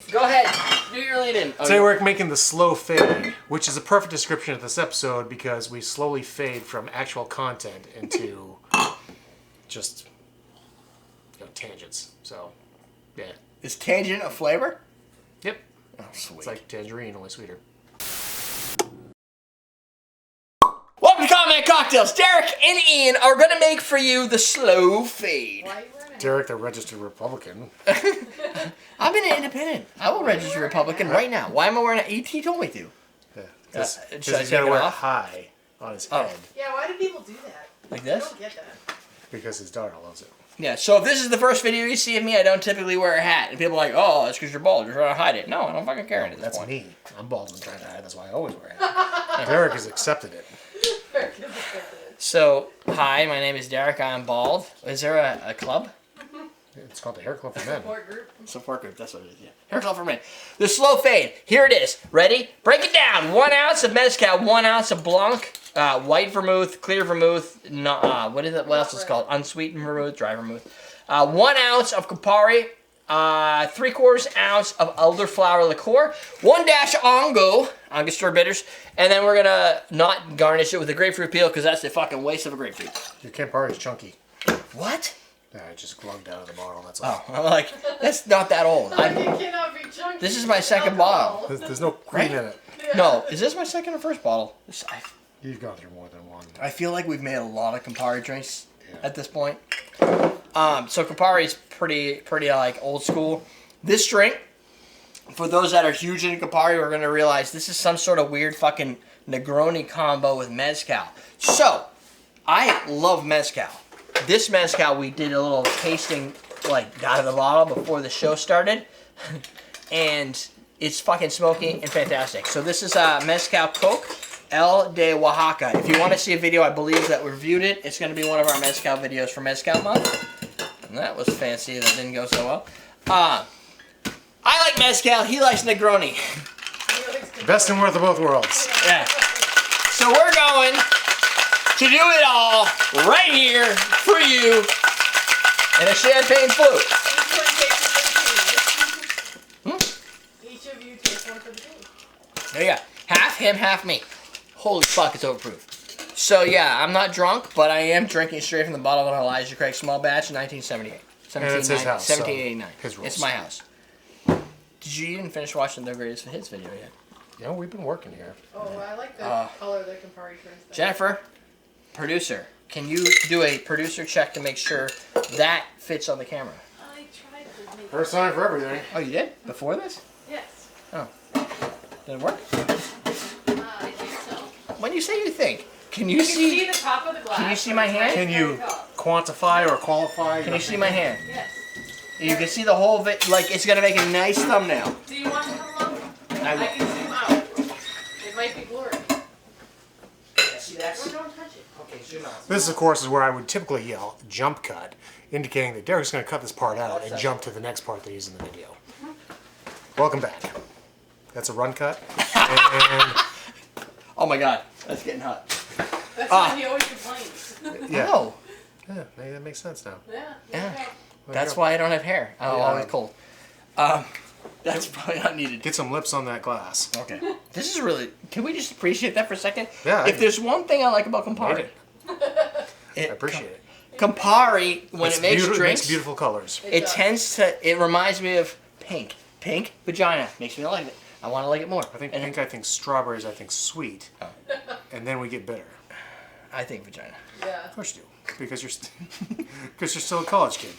Go ahead, do your lead-in. Today we're making the slow fade, which is a perfect description of this episode because we slowly fade from actual content into just tangents. So, yeah. Is tangent a flavor? Yep. Oh, sweet. It's like tangerine, only sweeter. Welcome to Comment Cocktails. Derek and Ian are going to make for you the slow fade. Derek, the registered Republican. I'm an independent. I will register Republican right now. Why am I wearing it? He told me to. Yeah. Because Should I he's take got to it wear a off? high on his head. Yeah, why do people do that? Like I this? don't get that. Because his daughter loves it. Yeah, so if this is the first video you see of me, I don't typically wear a hat. And people are like, oh, that's because you're bald. You're trying to hide it. No, I don't fucking care at this That's point. me. I'm bald and trying to hide. That's why I always wear a hat. Derek has accepted it. So, hi, my name is Derek. I'm bald. Is there a club? It's called the Hair Club for Men. Support group. Support group, that's what it is, yeah. Hair club for men. The slow fade. Here it is. Ready? Break it down. 1 ounce of Mezcal, 1 ounce of Blanc, white vermouth, clear vermouth, what is it? What else is it called? Unsweetened vermouth, dry vermouth. 1 ounce of Campari, 3/4 ounce of Elderflower liqueur, 1 dash Angostura Bitters, and then we're gonna not garnish it with a grapefruit peel because that's the fucking waste of a grapefruit. Your Campari is chunky. What? Yeah, it just glugged out of the bottle, that's all. Oh, I'm like, that's not that old. It cannot be chunky. This is my second bottle. There's no cream in it. Yeah. No, is this my second or first bottle? You've gone through more than one. I feel like we've made a lot of Campari drinks at this point. So Campari is pretty like old school. This drink, for those that are huge into Campari, we're gonna realize this is some sort of weird fucking Negroni combo with Mezcal. So, I love Mezcal. This Mezcal, we did a little tasting, like, out of the bottle before the show started. And it's fucking smoky and fantastic. So this is Mezcal Coke El de Oaxaca. If you want to see a video, I believe that we reviewed it. It's going to be one of our Mezcal videos for Mezcal month. And that was fancy. That didn't go so well. I like Mezcal. He likes Negroni. Best and worst of both worlds. Yeah. So we're going to do it all right here for you in a champagne flute. Each of you takes one for the team. There you go. Half him, half me. Holy fuck, it's overproof. So yeah, I'm not drunk, but I am drinking straight from the bottle of an Elijah Craig small batch, 1978. And it's his house, 1789. so his rules. It's my house. Did you even finish watching the Greatest Hits video yet? Yeah, we've been working here. Oh, I like the color that Campari turns. Jennifer, producer, can you do a producer check to make sure that fits on the camera? I tried to make First time for everything. Oh, you did? Before this? Yes. Oh. Did it work? I think so. When you say you think, can you You see? can see the top of the glass. Can you see my hand? Can you quantify or qualify? Can you see my hand? Yes. You can see the whole of it, like it's gonna make a nice thumbnail. Do you want to come up? I will. I can zoom out. It might be blurry. See, that's... Or don't touch it. Okay, zoom out. This, of course, is where I would typically yell jump cut, indicating that Derek's going to cut this part out and jump to the next part that he's in the video. Welcome back. That's a run cut. And Oh my god, that's getting hot. That's why he always complains. yeah, Oh, yeah, maybe that makes sense now. Yeah. yeah. Okay. That's why I don't have hair. I'm Yeah. always cold. That's probably not needed. Get some lips on that glass. Okay. This is really. Can we just appreciate that for a second? Yeah, If there's one thing I like about Campari, I appreciate it. Campari when It's it makes beautiful, drinks, it makes beautiful colors. it does. tends to. It reminds me of pink. Pink vagina makes me like it. I want to like it more. I think And pink, I think strawberries, I think sweet. And then we get bitter. I think vagina. Yeah. Of course you do. Because you're, because you're still a college kid.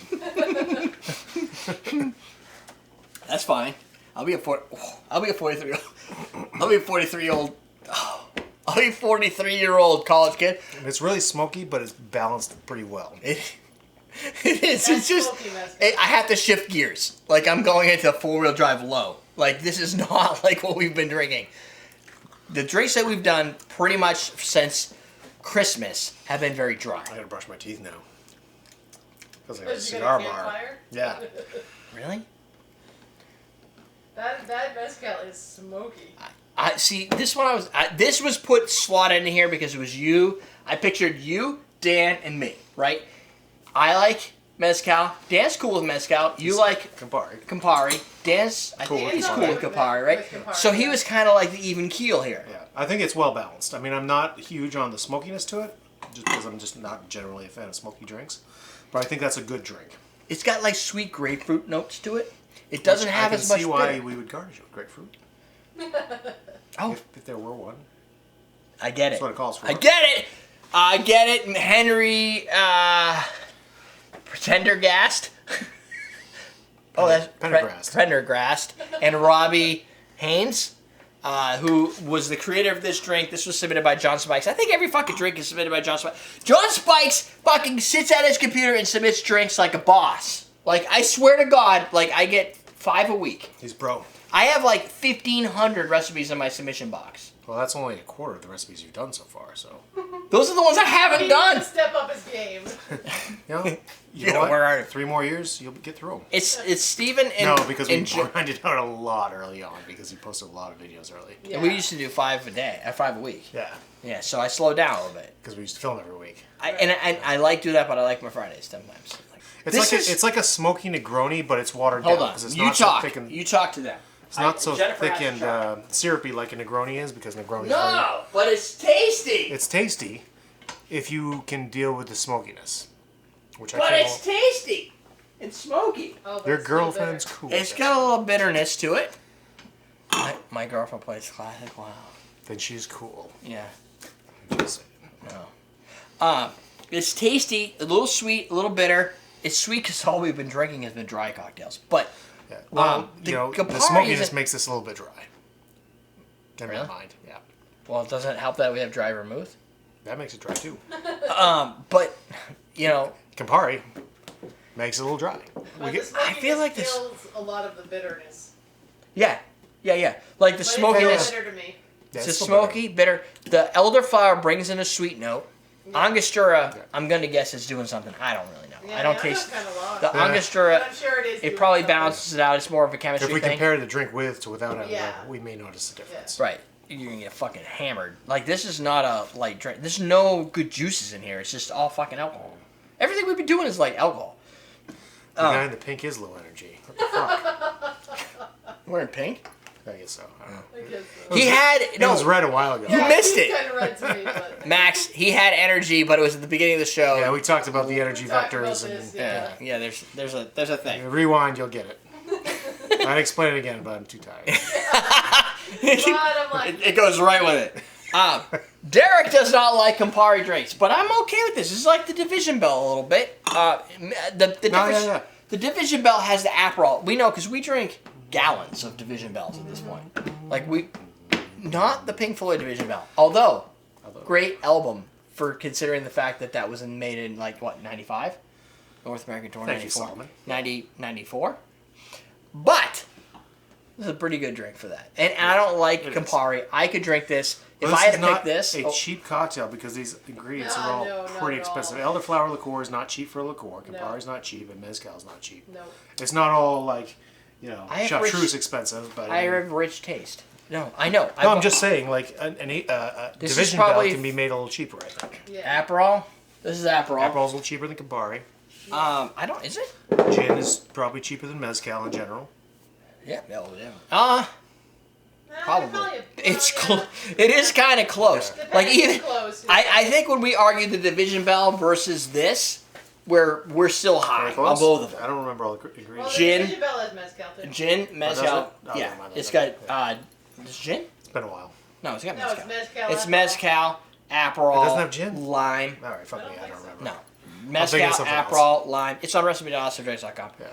That's fine. I'll be a 43-year-old college kid. And it's really smoky, but it's balanced pretty well. It is. That's It's just. smoky mezcal. I have to shift gears. Like I'm going into 4-wheel drive low. Like this is not like what we've been drinking. The drinks that we've done pretty much since Christmas have been very dry. I gotta brush my teeth now. Feels like a Because you cigar got a bar. campfire? Yeah. Really? That mezcal is smoky. I see. This one this was put slotted in here because it was you. I pictured you, Dan, and me. Right? I like Mezcal. Dan's cool with Mezcal. You like Campari. Campari. Dan's, I think he's cool with Campari, right? With Campari, So he was kind of like the even keel here. Yeah, I think it's well balanced. I mean, I'm not huge on the smokiness to it, just because I'm just not generally a fan of smoky drinks. But I think that's a good drink. It's got like sweet grapefruit notes to it. It doesn't have as much I can see why bitter. we would garnish it with grapefruit. Oh, If there were one. I get it. That's what it calls for. I get it. I get it. Henry Prendergast. Oh, that's Prendergast. Prendergast. And Robbie Haynes, who was the creator of this drink. This was submitted by John Spikes. I think every fucking drink is submitted by John Spikes. John Spikes fucking sits at his computer and submits drinks like a boss. Like, I swear to God, like, I get 5 a week. He's pro. I have like 1,500 recipes in my submission box. Well, that's only a quarter of the recipes you've done so far, so. Those are the ones I He haven't needs done. to step up his game. You know what? where are 3 more years, you'll get through them. It's Steven and No, because we and Jo- grinded out a lot early on because he posted a lot of videos early. Yeah. We used to do 5 a day, 5 a week. Yeah, Yeah, so I slowed down a little bit. because we used to film every week. I like do that, but I like my Fridays sometimes. Like, It's like a smoky Negroni, but it's watered hold down on. because it's You not talk. so thick and You talk to them. it's not so Jennifer thick has to and try. syrupy like a Negroni is because Negroni is very, No, but it's tasty. it's tasty if you can deal with the smokiness, which I But can't. it's tasty. It's smoky. Oh, but Your it's still girlfriend's bitter. cool. It's with got it. a little bitterness to it. My girlfriend plays classic. Wow. Then she's cool. Yeah. Just saying. It's tasty, a little sweet, a little bitter. It's sweet because all we've been drinking has been dry cocktails. But Yeah. Well, the you know, Campari the smokiness isn't- makes this a little bit dry. In Really? my mind, yeah. well, it doesn't help that we have dry vermouth. That makes it dry too. But you know, Campari makes it a little dry. But We the get, I feel like this- kills a lot of the bitterness. yeah. Like the But smokiness. it's bitter to me. yeah, It's a still smoky, bitter. The elderflower brings in a sweet note. Angostura, Yeah. I'm gonna guess is doing something. I don't really know. Yeah, I don't know taste kind of lot. the Yeah. Angostura. But I'm sure it is. It doing probably something. balances it out. It's more of a chemistry If we thing. compare the drink with to without it, Yeah. we may notice a difference. Right. You're gonna get fucking hammered. Like, this is not a light drink. There's no good juices in here. It's just all fucking alcohol. Everything we've been doing is like alcohol. The guy in the pink is low energy. What the fuck? Wearing pink? I guess so. I don't know. I guess so. He had It was red a while ago. You missed it. Kind of red to me, but Max. He had energy, but it was at the beginning of the show. Yeah, we talked about the energy we talked about vectors this, and yeah. There's a thing. rewind, you'll get it. I'd explain it again, but I'm too tired. but I'm like, It goes right with it. Derek does not like Campari drinks, but I'm okay with this. This is like the Division Bell a little bit. Yeah. The Division Bell has the Aperol. We know because we drink gallons of Division Bells at this point. Like not the Pink Floyd Division Bell. Although, great album for considering the fact that that was made in like what 95, North American Tour Thank you, 94, Solomon. 94. But this is a pretty good drink for that. And I don't like It is. Campari. I could drink this. If Well, I had is to pick not this, a cheap cocktail because these ingredients No, are all no, not pretty at all. expensive. Elderflower liqueur is not cheap for a liqueur. No. Campari's not cheap, and Mezcal's not cheap. no. It's not all like, you know, I have chartreuse rich- expensive, but I have rich taste. No, I know. no, I'm just saying, like a This is Division probably- Bell can be made a little cheaper. I think Yeah. Aperol. This is Aperol. Aperol's a little cheaper than Campari. I don't. Is it? Gin is probably cheaper than Mezcal in general. Yeah. Yeah. Nah, Probably. It's yeah. close. It is kind of close. Depends Like who's even close. I think when we argue the Division Bell versus this, we're still high Very on close. both of them. I don't remember all the Well, ingredients. the Gin. Division Bell has mezcal too. Gin, does mezcal. it? Oh, Yeah, never mind, it's then. got is gin? It's been a while. No, it's got No, mezcal. it's mezcal. It's alcohol. mezcal, Aperol. It doesn't have gin? Lime. All right, fuck I me, don't I don't think so. remember. No. thinking Mezcal, of something Aperol, lime. It's on recipe.awesomedrags.com. Yeah.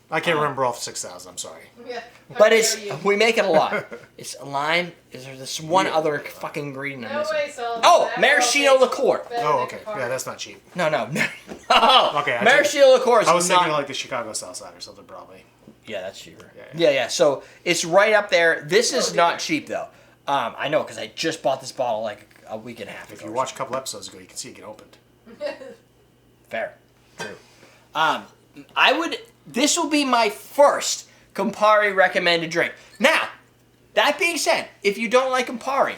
I can't remember all 6,000. I'm sorry. Yeah. How But dare it's you. we make it a lot. It's lime. Is there this one other fucking ingredient I'm No missing? way, Solomon. Oh, That maraschino tastes liqueur. better Oh, than okay. Campari. Yeah, that's not cheap. No. No. Okay, I Maraschino liqueur is I was not. thinking like the Chicago Southside or something, probably. Yeah, that's cheaper. Yeah. Yeah. So it's right up there. This is No, not different. cheap though. I know because I just bought this bottle like a week and a half If ago. you watch a couple episodes ago, you can see it get opened. Fair. True. I would. This will be my first Campari recommended drink. Now, that being said, if you don't like Campari,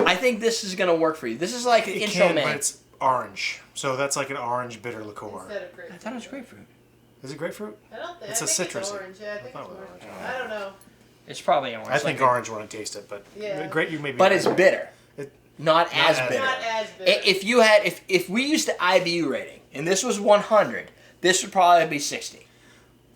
I think this is gonna work for you. This is like an It intro can, man. but it's orange. So that's like an orange bitter liqueur. Instead of grapefruit. I thought it was grapefruit. Is it grapefruit? I don't think It's I a think citrusy. It's orange. Yeah, I think I it's thought it was orange. orange. I don't know. It's probably orange. I think like orange when I taste it, but Yeah. great. You maybe. But it's bitter. It- Not as as- bitter. Not as bitter. If we used the IBU rating and this was 100, this would probably be 60,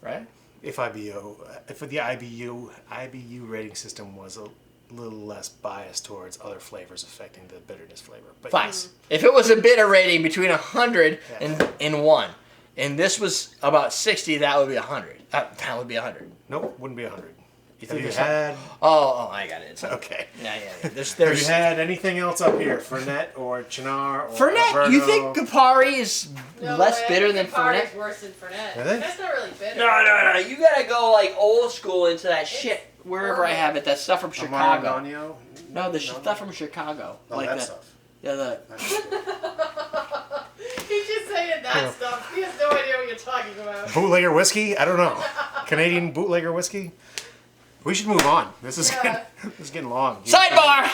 right? if the IBU rating system was a little less biased towards other flavors affecting the bitterness flavor. But Fine. yes. If it was a bitter rating between 100 Yeah. and 1, and this was about 60, that would be 100. That would be 100. Nope, wouldn't be 100. You Have you there's had? Oh, I got it. It's Okay. Yeah. There's Have you had anything else up here? Fernet or Chinar or Fernet. You think Alberto? Campari is No, less I bitter think than Campari Fernet? is worse than Fernet. Really? That's not really bitter. No. You gotta go like old school into that shit. Wherever I have it, that stuff from Chicago. Amaro? No, the stuff from Chicago. Oh, like that that. stuff. Yeah, the. He's just saying that stuff. He has no idea what you're talking about. Bootlegger whiskey? I don't know. Canadian bootlegger whiskey? We should move on. This is getting long. Sidebar.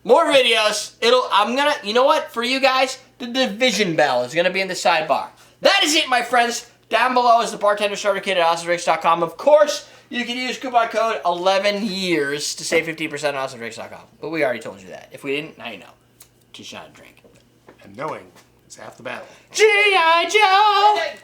More videos. You know what? For you guys, the division bell is gonna be in the sidebar. That is it, my friends. Down below is the bartender starter kit at awesomedrinks.com. Of course, you can use coupon code 11 years to save 15% at awesomedrinks.com. But we already told you that. If we didn't, now you know. Teach you how to drink. And knowing is half the battle. G.I. Joe!